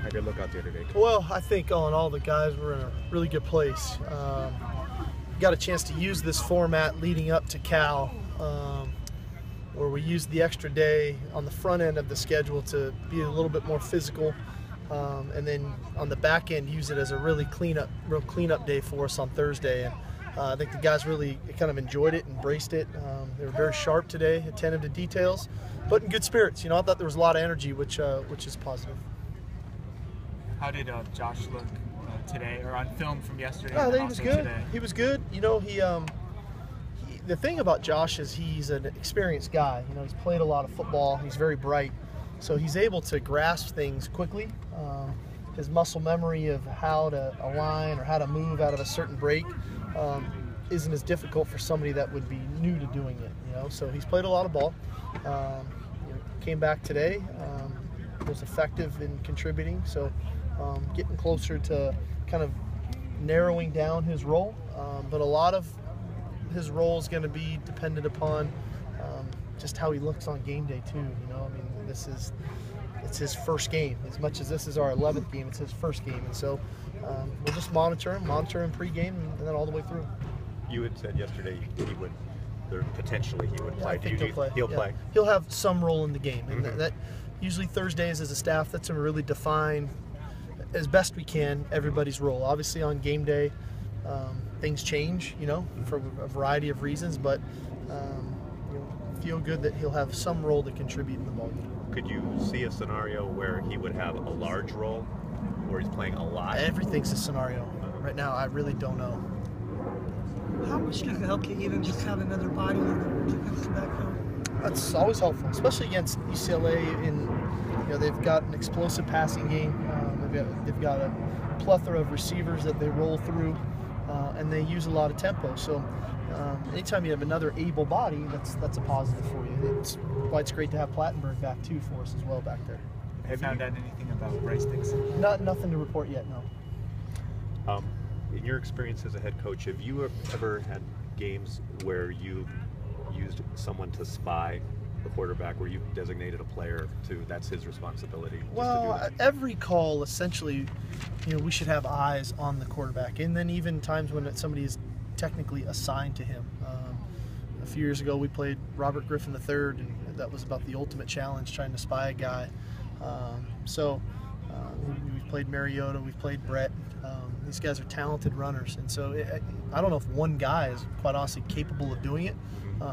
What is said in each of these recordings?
How'd you look out the other day? Well, I think all in all, the guys were in a really good place. Got a chance to use this format leading up to Cal, where we used the extra day on the front end of the schedule to be a little bit more physical, and then on the back end use it as a real cleanup day for us on Thursday. And I think the guys really kind of enjoyed it, embraced it. They were very sharp today, attentive to details, but in good spirits. You know, I thought there was a lot of energy, which is positive. How did Josh look today, or on film from yesterday? I think he was good. Today? He was good. You know, the thing about Josh is he's an experienced guy. You know, he's played a lot of football. He's very bright, so he's able to grasp things quickly. His muscle memory of how to align or how to move out of a certain break isn't as difficult for somebody that would be new to doing it. You know, so he's played a lot of ball. Came back today. Was effective in contributing. So. Getting closer to kind of narrowing down his role, but a lot of his role is going to be dependent upon just how he looks on game day too. You know, I mean, it's his first game. As much as this is our 11th game, it's his first game, and so we'll just monitor him pregame, and then all the way through. You had said yesterday he would, potentially he would play. I think he'll play. He'll play. He'll have some role in the game, and that usually Thursdays as a staff, that's a really define, as best we can, everybody's role. Obviously on game day, things change, you know, for a variety of reasons, but feel good that he'll have some role to contribute in the ballgame. Could you see a scenario where he would have a large role, where he's playing a lot? Everything's a scenario. Right now, I really don't know. How much does it help you even just have another body in the defensive backfield? That's always helpful, especially against UCLA. They've got an explosive passing game. They've got a plethora of receivers that they roll through, and they use a lot of tempo. So anytime you have another able body, that's a positive for you. It's why it's great to have Plattenberg back too for us as well back there. Have you found out anything about Bryce Dixon? Nothing to report yet, no. In your experience as a head coach, have you ever had games where you used someone to spy the quarterback, where you've designated a player that's his responsibility? Well, every call, essentially, we should have eyes on the quarterback, and then even times when somebody is technically assigned to him. A few years ago, we played Robert Griffin III, and that was about the ultimate challenge, trying to spy a guy. We've played Mariota, we've played Brett. These guys are talented runners, and so I don't know if one guy is quite honestly capable of doing it.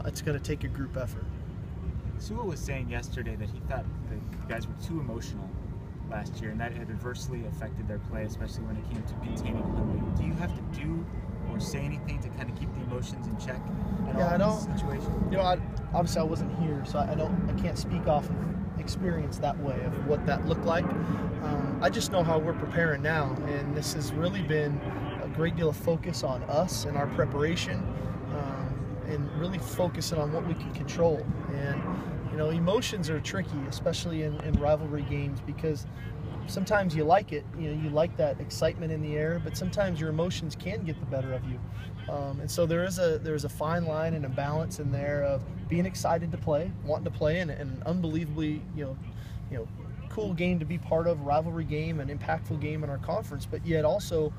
It's going to take a group effort. Sewell was saying yesterday that he thought the guys were too emotional last year, and that had adversely affected their play, especially when it came to containing Huntley. Do you have to do or say anything to kind of keep the emotions in check at all in this situation? Obviously I wasn't here, so I can't speak off of experience that way of what that looked like. I just know how we're preparing now, and this has really been a great deal of focus on us and our preparation, and really focusing on what we can control. And emotions are tricky, especially in rivalry games, because sometimes you like it, you like that excitement in the air, but sometimes your emotions can get the better of you. And so there's a fine line and a balance in there of being excited to play, wanting to play, and an unbelievably cool game to be part of, rivalry game, an impactful game in our conference, but yet also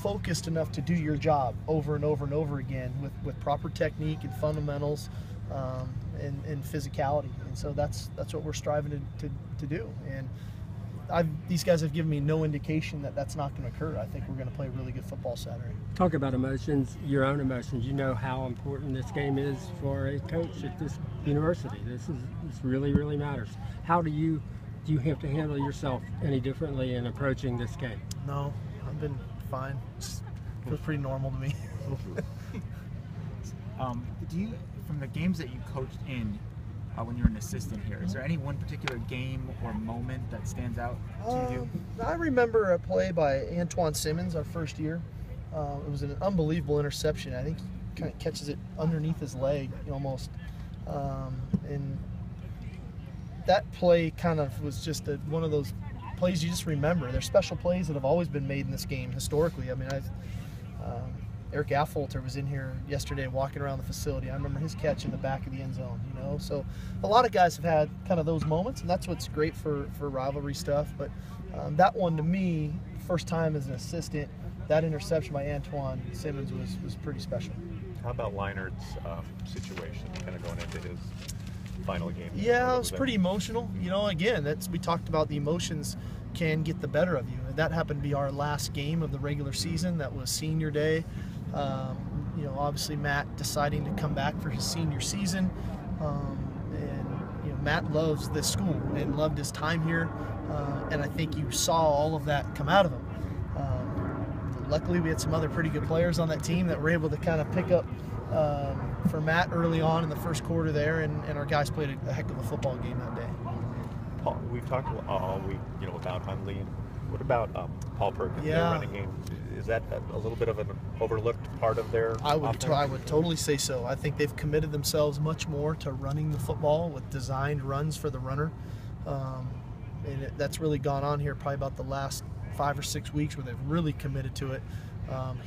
focused enough to do your job over and over and over again with proper technique and fundamentals, and physicality. And so that's what we're striving to do. And these guys have given me no indication that that's not going to occur. I think we're going to play really good football Saturday. Talk about emotions, your own emotions. You know how important this game is for a coach at this university. This really, really matters. How do you have to handle yourself any differently in approaching this game? No, I've been fine. It feels pretty normal to me. From the games that you coached in when you're an assistant here, is there any one particular game or moment that stands out to you? I remember a play by Antoine Simmons our first year. It was an unbelievable interception. I think he kind of catches it underneath his leg almost. And that play kind of was just one of those plays you just remember. There's special plays that have always been made in this game historically. I mean, Eric Affolter was in here yesterday walking around the facility. I remember his catch in the back of the end zone, you know. So a lot of guys have had kind of those moments, and that's what's great for rivalry stuff. But that one, to me, first time as an assistant, that interception by Antoine Simmons was pretty special. How about Leinart's situation, kind of going into his final game? Yeah, it was pretty emotional. You know, again, we talked about the emotions can get the better of you. And that happened to be our last game of the regular season. That was senior day. You know, obviously Matt deciding to come back for his senior season. And, you know, Matt loves this school and loved his time here. And I think you saw all of that come out of him. Luckily, we had some other pretty good players on that team that were able to kind of pick up for Matt early on in the first quarter there, and our guys played a heck of a football game that day. Paul, we've talked all week, you know, about Hundley. What about Paul Perkins, their running game? Is that a little bit of an overlooked part of their offense? I would totally say so. I think they've committed themselves much more to running the football with designed runs for the runner. And that's really gone on here probably about the last 5 or 6 weeks where they've really committed to it.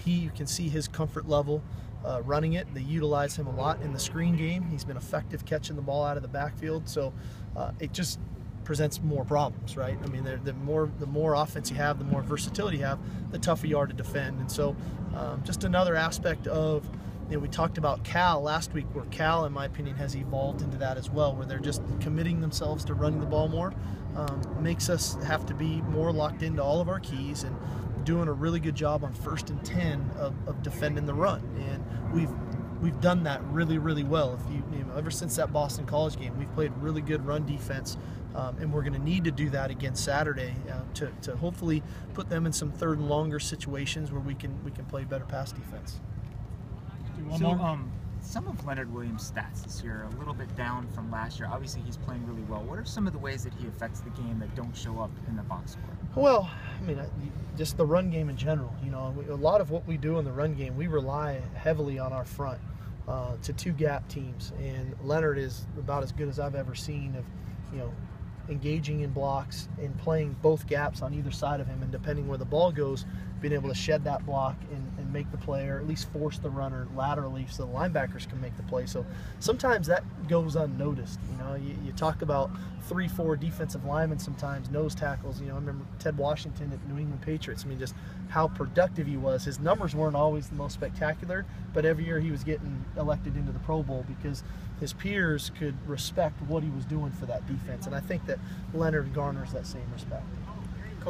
You can see his comfort level running it. They utilize him a lot in the screen game. He's been effective catching the ball out of the backfield. So it just presents more problems, right? I mean, the more offense you have, the more versatility you have, the tougher you are to defend. And so just another aspect of, you know, we talked about Cal last week, where Cal, in my opinion, has evolved into that as well, where they're just committing themselves to running the ball more. Makes us have to be more locked into all of our keys and doing a really good job on 1st and 10 of defending the run. And we've done that really, really well. You know, ever since that Boston College game, we've played really good run defense, and we're going to need to do that again Saturday to hopefully put them in some 3rd and longer situations where we can play better pass defense. So, some of Leonard Williams' stats this year are a little bit down from last year. Obviously, he's playing really well. What are some of the ways that he affects the game that don't show up in the box score? Well, I mean, just the run game in general. You know, a lot of what we do in the run game, we rely heavily on our front to 2-gap teams, and Leonard is about as good as I've ever seen of, you know, engaging in blocks and playing both gaps on either side of him, and depending where the ball goes, being able to shed that block and make the play, or at least force the runner laterally so the linebackers can make the play. So sometimes that goes unnoticed. You know, you talk about 3-4 defensive linemen sometimes, nose tackles. You know, I remember Ted Washington at New England Patriots. I mean, just how productive he was. His numbers weren't always the most spectacular, but every year he was getting elected into the Pro Bowl because his peers could respect what he was doing for that defense. And I think that Leonard garners that same respect.